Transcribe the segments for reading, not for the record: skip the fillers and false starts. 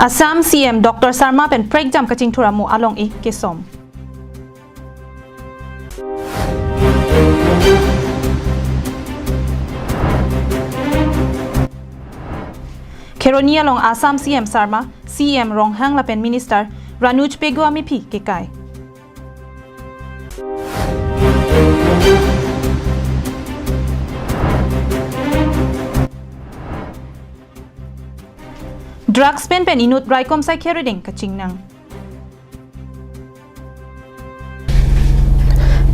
Assam CM Dr. Sharma pen prek jam kaching thuramu along e kesom. Keroni along Assam CM Sharma, CM Ronghang la pen Minister Ranuj Pegu amipi kekai. Drugs pen inut raikom sai keriding kaching nang.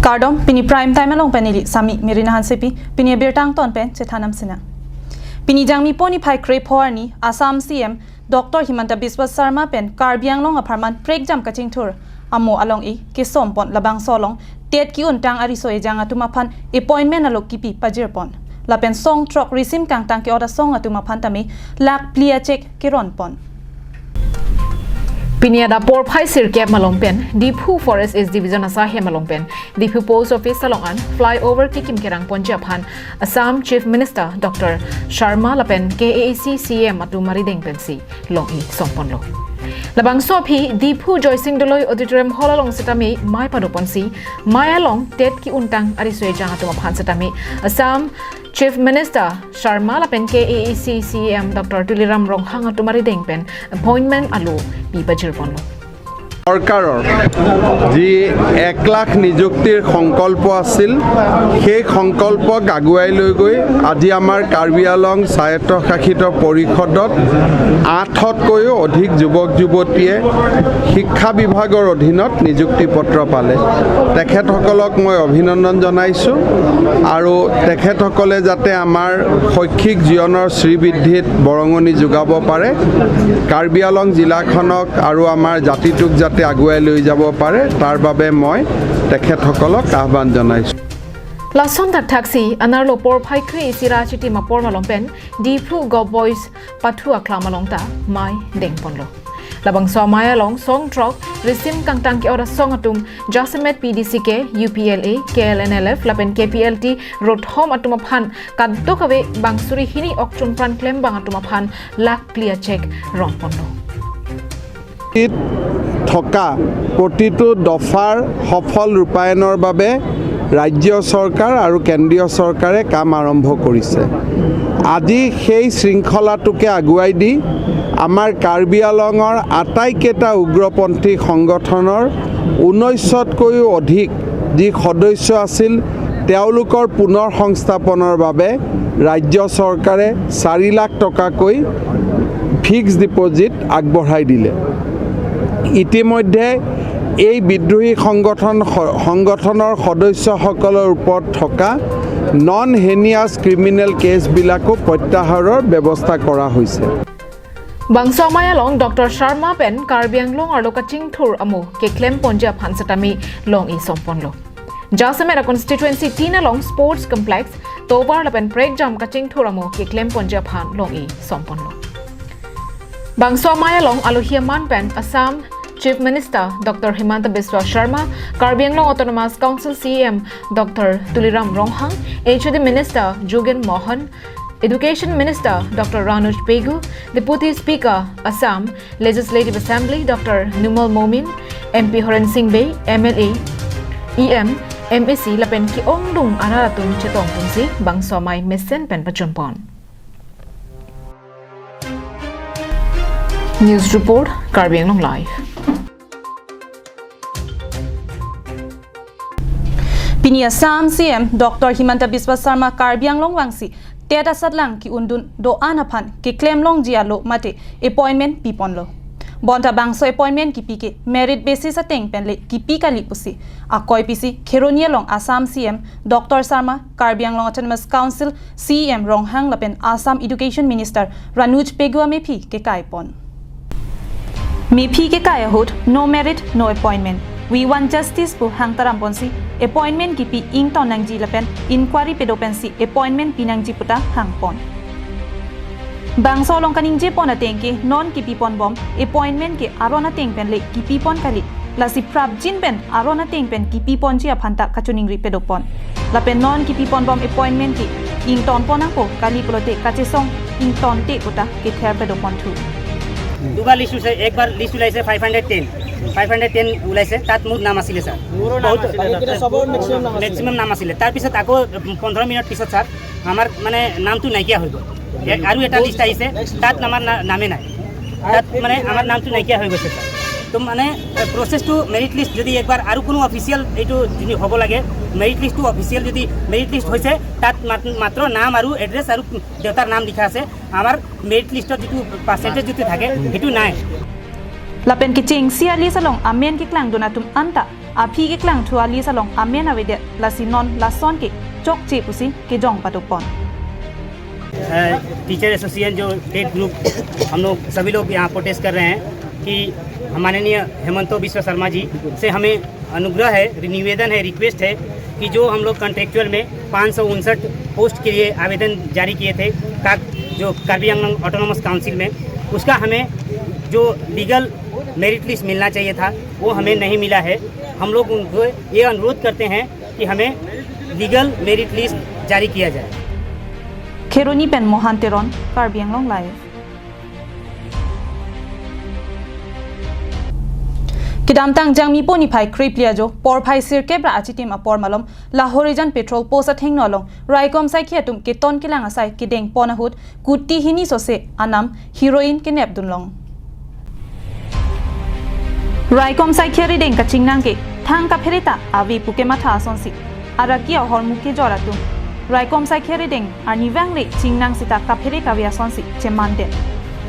Kardom pini prime time along penili sami mirinahan sepi pini birtang ton pen chethanam sina. Pini jangmi poni phai krep horni Assam CM Dr. Himanta Biswa Sharma pen Karbiang long apartment prek jam kaching tour amo along e kesom pon labang solong tet ki untang ariso e jang atuma phan appointment alok kipi pajir pon. Lapen song truck resim kang tang ki oda song atuma phan tami lak plia check kiron pon. Piniada por phai sirkep malongpen Diphu Forest is division asahe malongpen Diphu post office salongan flyover kikim kerang ponjaphan Assam Chief Minister Dr. Sharma lapen KAL CM atu marideng pensi long I songponlo labang sopi Diphu Joysing Doloi auditorium hall along setami mai padoponsi mai along tet ki untang arisoi jang atu maphan setami Assam Chief Minister Sharma lapen KAL CM Dr. Tuliram Ronghang atu marideng pen appointment alu bibajir ponlo সরকাৰৰ যি 1 লাখ নিযুক্তিৰ সংকল্প আছিল সেই সংকল্পক আগুৱাই লৈ গৈ আজি আমাৰ কাৰ্বি আলং স্বায়ত্তশাসিত পৰিষদত 8তকৈও অধিক যুৱক যুৱতীয়ে শিক্ষা বিভাগৰ অধীনত নিযুক্তি পত্ৰ পালে তেখেতসকলক মই অভিনন্দন জনাইছোঁ আৰু তেখেতসকলে যাতে আমাৰ শৈক্ষিক জীৱনৰ শ্ৰীবৃদ্ধিত বৰঙণি যোগাব পাৰে কাৰ্বি আলং জিলাখনক আৰু আমাৰ জাতিটোক আগুৱাই লৈ যাব পাৰে তাৰ বাবে মই তেখেতসকলক আহ্বান জনাইছোঁ Lason tak taxi anarlo por phai khri sira chiti mapor malongpen Diphu go boys pathua klamalongta mai dengponlo labang so maya long song truck resim kangtang ki ora song atum Jasamet PDCK UPLA KLNLF lapen KPLT road home atuma phan kadokave bangsuri hini okchun pran claim bang atuma phan lak clear check rongponlo থকা প্ৰতিটো দফাৰ সফল ৰূপায়ণৰ বাবে ৰাজ্য চৰকাৰ আৰু কেন্দ্ৰীয় চৰকাৰে কাম আৰম্ভ কৰিছে আজি সেই শৃংখলাটোকে আগুৱাই দি আমাৰ কাৰ্বি আলঙৰ আটাইকেইটা উগ্ৰপন্থী সংগঠনৰ 19তকৈও অধিক যি সদস্য আছিল তেওঁলোকৰ পুনৰ সংস্থাপনৰ বাবে ৰাজ্য চৰকাৰে 4 লাখ টকাকৈ ফিক্সড ডিপজিট আগবঢ়াই দিলে ইতিমধ্যে এই বিদ্ৰোহী সংগঠনৰ সদস্যসকলৰ ওপৰত থকা নন হেনিয়াছ ক্ৰিমিনেল কেছবিলাকো প্ৰত্যাহাৰৰ ব্যৱস্থা কৰা হৈছে Bangsamaya long Dr. Sharma pen Karbiang long arlo kaching thur amu ke claim ponja phansatami long I somponlo Jasamera constituency tina long sports complex tobar lapen prek jam kaching thur amu ke claim ponja phan long I somponlo Bangsamaya long alohiaman pen Assam Chief Minister Dr. Himanta Biswa Sharma, Karbi Anglong Autonomous Council CM Dr. Tuliram Ronghang, HOD Minister Jugen Mohan, Education Minister Dr. Ranuj Pegu, Deputy Speaker Assam Legislative Assembly Dr. Numal Momin, MP Horan Singh Bey, MLA, EM, MAC lapen ki ongdung araratun chetong pungsi bangsomai mesen pen pachumpon. News Report Karbi Anglong Live. Pini Assam CM Dr. Himanta Biswa Sharma Karbiang long wangsi teta sadlang ki undun do anaphan ki claim long jialo mate appointment piponlo bonta bangso appointment ki pike merit basis ateng penle ki pikali pusi akoi pisi Kheronia long Assam CM Dr. Sharma Karbiang long Autonomous Council CM Ronghang lapen Assam Education Minister Ranuj Pegu mepi ke kaipon mepi ke kaya hot no merit no appointment We want justice pu hang taram ponsi appointment ki pi ing ton nang ji lapen inquiry pedopensi appointment pinang ji puta hang pon bangso long kaning je pon ateng ke non ki pi pon bom appointment ke arona teng pen le ki pi pon kali la si prap jin pen arona teng pen ki pi pon ji aphanta kachuning ri pedopon lapen non ki pi pon bom appointment ki ing ton pon ang po kali polote kache song ing ton te puta ke ther pedopon thu দুবাৰ list উলাইছে একবাৰ list উলাইছে 510 ওলাইছে তাত মোৰ নাম আছিলে sir maximum নাম আছিলে তাৰপিছত আকৌ 15 মিনিট পিছত স্যাৰ আমাৰ মানে নামটো নাইকিয়া হৈ গ'ল আৰু এটা লিষ্ট আহিছে তাত আমাৰ নামে নাই তাত মানে আমাৰ নামটো নাইকিয়া হৈ গৈছে স্যাৰ তো মানে প্ৰচেছটো মেৰিট লিষ্ট যদি একবাৰ আৰু কোনো অফিচিয়েল এইটো যদি হ'ব লাগে মেৰিট লিষ্টটো অফিচিয়েল যদি মেৰিট লিষ্ট হৈছে তাত মাত্ৰ নাম আৰু এড্ৰেছ আৰু দেউতাৰ নাম লিখা আছে আমাৰ মেৰিট লিষ্টত যিটো পাৰ্চেণ্টেজ যিটো থাকে সেইটো নাই lapen ki ching sia li salong amen ki klang donatum anta aphi ki klang thua li salong amen avide la sinon la son ki chok che pusi ki jong patupon teacher association जो state group हम लोग सभी लोग यहाँ protest कर रहे हैं कि माननीय हेमंतो बिस्वा शर्मा जी से हमें अनुग्रह है निवेदन है रिक्वेस्ट है कि जो हम लोग कॉन्ट्रेक्चुअल में 559 पोस्ट के लिए आवेदन जारी किए थे जो कार्बी आंगलॉन्ग ऑटोनोमस काउंसिल में उसका हमें जो लीगल मेरिट लिस्ट मिलना चाहिए था वो हमें नहीं मिला है हम लोग उनको ये अनुरोध करते हैं कि हमें लीगल मेरिट लिस्ट जारी किया जाए Kheroni pen Mohanteron Karbi Anglong live Kidamtang jangmi poni phai kriplia jo por phai sir kebra achitim apor malom la horizon petrol post atheng nolong raikom sai khiatum ke ton kilang asai kideng ponahut kutti hini sose anam heroine ke nep dunlong raikom sai kheri deng ka chingnang ke thang ka pherita avi puke matha sonsi arakia hormu ke joratum raikom sai kheri deng ani wangle chingnang sita ka phere ka via sonsi chemande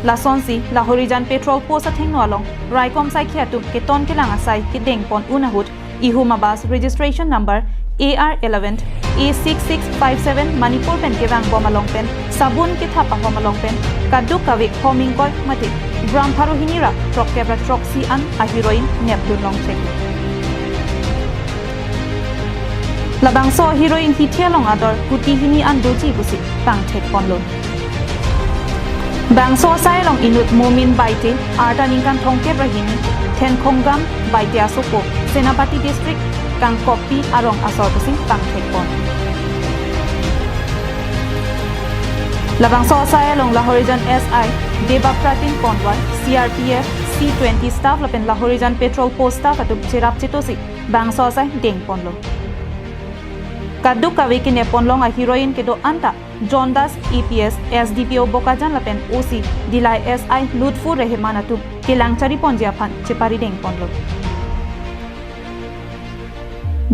la sonsi la horizon petrol post atheng nolong raikom sai khiatum ke ton kilang asai ke deng pon unahut ihuma bus registration number AR11 A6657 Manipur pen ke wang bomalong pen sabun ke thapa bomalong pen kaduk kawe homing koi mate gram pharo hinira truck kebra truck si an a heroine nepdun long check labang so heroine hi thialong ador kuti hini an doji busi tang thek ponlon bang so sai long inut momin baite arta ningkan thongke brahini ten khonggam baite asoko senapati district kang kopi arong asor busi tang thek pon labang so sai long la horizon SI deba pratin ponwal CRPF C20 staff lapen la horizon petrol post staff atu chirap chitosi bang so sai deng ponlo kaduk kawe ki nepon long a heroine ke do anta John Das EPS SDPO Bokajan lapen OC Dilai SI Lutfu Rehman atu kilang chari ponjia phan chepari deng ponlo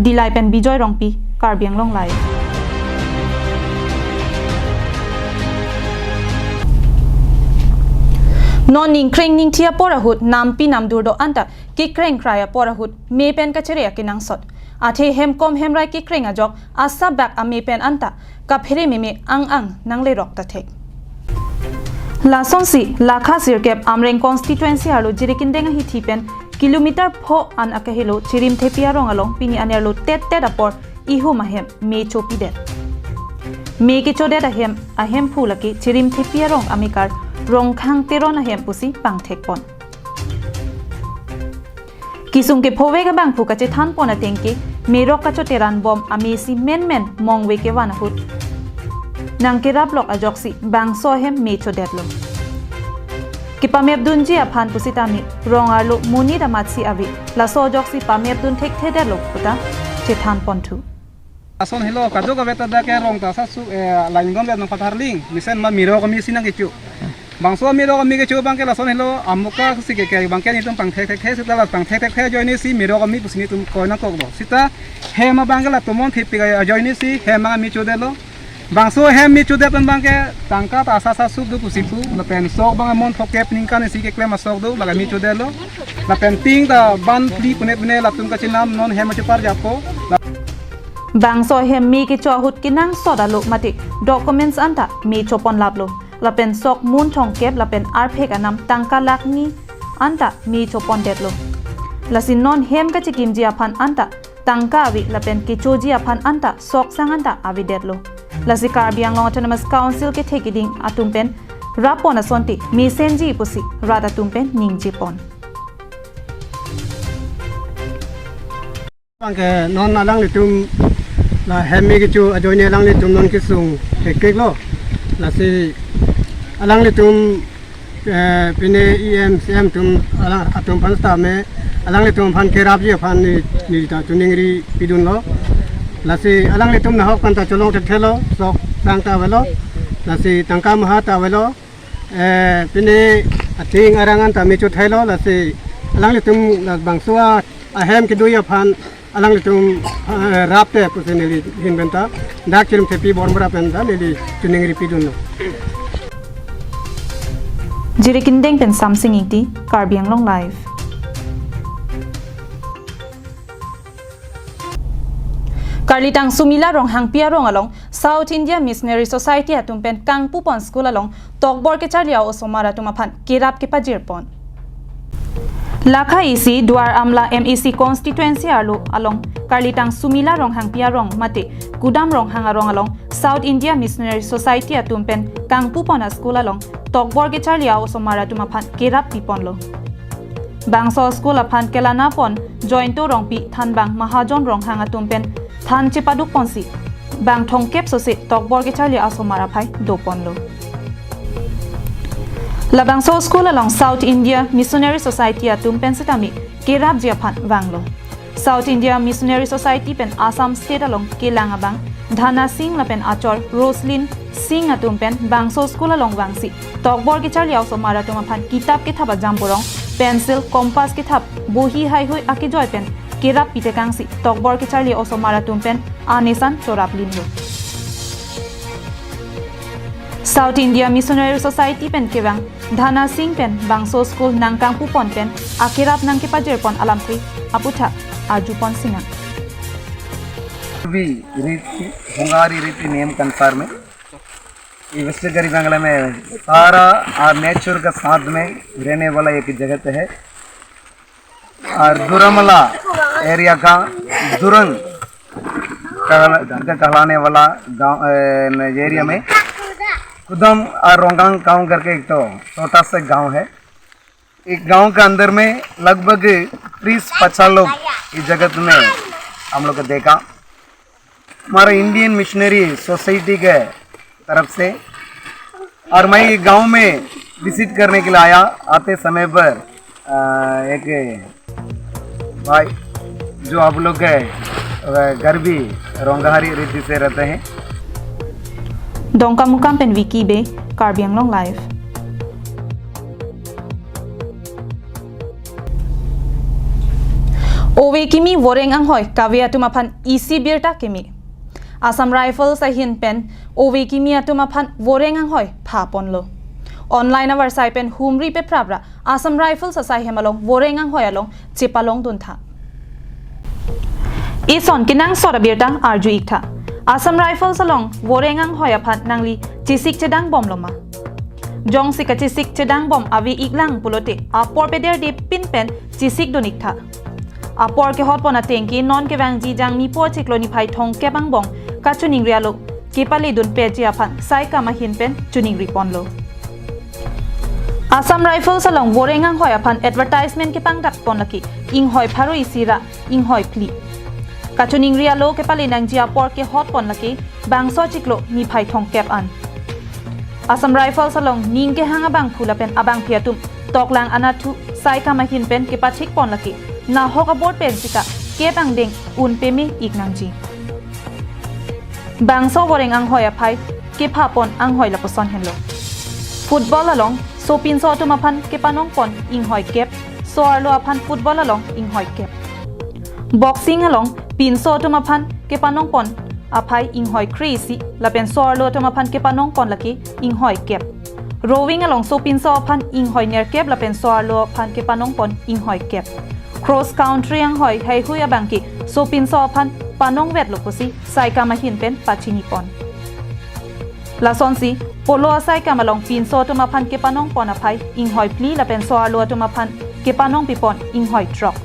Dilai pen Bijoy Rongpi Karbi Anglong live non ning kreng ning thia porahut nampi namdur do anta ki kreng kraya porahut me pen ka chere akinang sot athe hem kom hem rai ki kreng ajok asa bak a me pen anta ka phere me ang nangle rok ta thek la sonsi lakha sirkep amreng constituency alo jirikin denga hi thipen kilometer pho an akahelo chirim thepia rong along pini anerlo tet apor ihu mahem me chopi det me ki chode da hem a hem phulaki chirim thepia rong amikar rong khang teron a hem pusi pang thek pon kisum ke phove ga bang phu ka che than pon atengki merok ka cho teran bom amesi men mongwe ke wana hut nang ke rap lok ajoksi bang so hem me cho detlo ki pamep dunji aphan pusitami rongarlo muni da matsi avi la so joksi pamep dun thek the detlo puta che than pon thu ason hello kadu ka beta da ke rong ta sa su lain gom no patharling misen ma miro ko mi sinang ke chu bangso miro ko mi ke chu bang ke lason hello amuka si ke bang ke ni tum pang thek sita la pang thek join ni si miro ko mi pusini tum ko na ko do sita he ma bang la tumon thipi ga join ni si he ma mi chu de lo bangso he mi chu de pen bang ke tangka ta sa su du pusipu la pen sok bang mon thokep ning kan si ke klem sok du la mi chu de lo la pen ting da ban pli pune la tum ka chinam non he ma chu par japo bang so hem mi ki chohut kinang sodalo mati documents anta mi chopon lablo lapen sok mun thong kep lapen arphek anam tangka lakni anta mi chopon detlo lasin non hem ka chikim ji aphan anta tangka avi lapen ki choji aphan anta sok sang anta avi detlo lasi Karbi Anglong Autonomous Council ke thekiding atumpen rapon asonti mi senji pusi rada tumpen ningji pon bangke non alang litum la hemi ke chu ajoine alang litum non kisung kek lo la si alang litum pine EMCM tum atum pan sta me alang le tum pan kerap je pan ni ta tuningri pidun lo lasi alang le tum na hok pan ta cholong thelo sok tang ta velo lasi tangka maha ta velo pine ating arangan ta me chu thelo lasi alang le tum bangsua ahem ke duya pan alang le tum rapte puseneli hinbenta dak kirim tepi borbra penda leli tuningri pidun lo Jirikindeng pen something iti Karbiang Long Live. Karlitang sumila rong hangpia rong along South India Missionary Society atum pen kang pupon school along tokbor ke charlia osomara tumapan kirap ke pajirpon. Lakha isi duar amla MEC constituency alu along Karlitang sumila rong hangpia rong mate kudam rong hangarong along South India Missionary Society atum pen kang pupon school along tokbor ke charlia osomara tumapan kirap pipon lo. Bangso school apan kelana pon jointo rong pi than bang mahajon rong hangatum pen than chipaduk ponsi bang thongkep sosi tokbor ke charlia osomara phai do pon lo. Labangso school along South India Missionary Society atum pen sitami kirap jiaphan wanglo. South India Missionary Society pen Assam State along Kelangabang Dhana Singh la pen achor Roslyn Singh atum pen Bangso school along wangsi tokbor ke charlia osomara tumapan kitab ke thaba jamborong pencil compass ke thap bohi hai hoi aki joy pen kirap pitekangsi tokbor ke charlia osomara tumpen anesan chorap linlo. South India Missionary Society pen kewang Dhana Singh pen Bangso school nangkang pupon pen akirap nang ke pajirpon alamtri aputha ajupon singa. भी रीति होंगारी रीति नियम के अनुसार में ये waste गरी बंगला में सारा और नेचर का साथ में रहने वाला एक जगत है और दुरमला एरिया का दुरंग कहलाने वाला गांव एरिया में कुदम और रोंगांग गांव करके एक तो छोटा सा गांव है। एक गांव के अंदर में लगभग 30-50 लोग इस जगत में हम लोग को देखा। हमारा इंडियन मिशनरी सोसाइटी के तरफ से और मैं गांव में विजिट करने के लिए आया। आते समय पर एक भाई जो आप लोग के घर भी रोंगारी रीति से रहते हैं। Dongka mukam pen wiki be Karbiang Long Live. Owe kimi woreng ang hoy kavya tumapan isi birta kimi. Assam Rifles ahin pen owe kimi atumapan woreng ang hoy phapon lo. Online avar sai pen humri pe prabra Assam Rifles asai hemalong woreng ang hoy along chipalong duntha. Ison kinang sora birta arju ikta. Assam Rifles along woreng ang hoy aphan nangli chisik chedang bom loma. Jong sika chisik chedang bom avi iklang pulote apor peder de pin pen chisik donikta. Apor ke hot pona tengki non ke wang ji jang mi po chikloni phai thong ke bang bong ka chuning rialo ke pali dun pe ji aphan sai ka ma hin pen chuning ripon lo. Assam Rifles along woreng ang hoy aphan advertisement ke pang dak pon laki ing hoy pharu isira ing hoy pli. Kachuning rialo ke pali nang ji apor ke hot pon laki bangso chiklo mi phai thong kep an. Assam Rifles along ning ke hanga bang phula pen abang phiatum toklang anathu sai ka ma hin pen ke pachik pon laki na hoka board pen sika ke bang deng un pe me ik nang ji. Bangso woreng ang hoy aphai ke pha pon ang hoy la poson henlo. Football along so pin so to maphan ke panong pon ing hoy kep so arlo aphan football along ing hoy kep. Boxing along pin so to maphan ke panong pon aphai ing hoy crazy la pen so arlo to maphan ke panong pon laki ing hoy kep. Rowing along so pin so aphan ing hoy ner kep la pen so arlo aphan ke panong pon ing hoy kep. Cross country ang hoy hai huya bangki so pin so aphan panong vet lokosi sai ka ma hin pen pachini pon. La sonsi polo asai ka malong pin so to maphan ke panong pon aphai ing hoy pli la pen so arlo to maphan ke panong pipon ing hoy truck.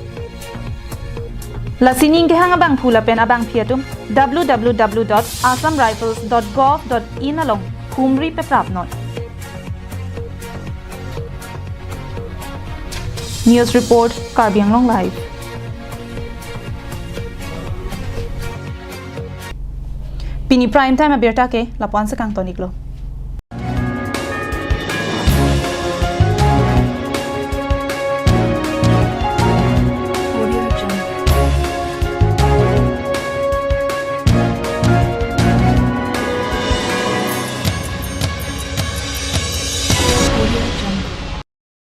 La sining ke hanga bang phula pen abang phiatum www.assamrifles.gov.in along humri pe prap not. News report Karbiang Long Live. Pini prime time abirta ke lapuan sa kang toniklo.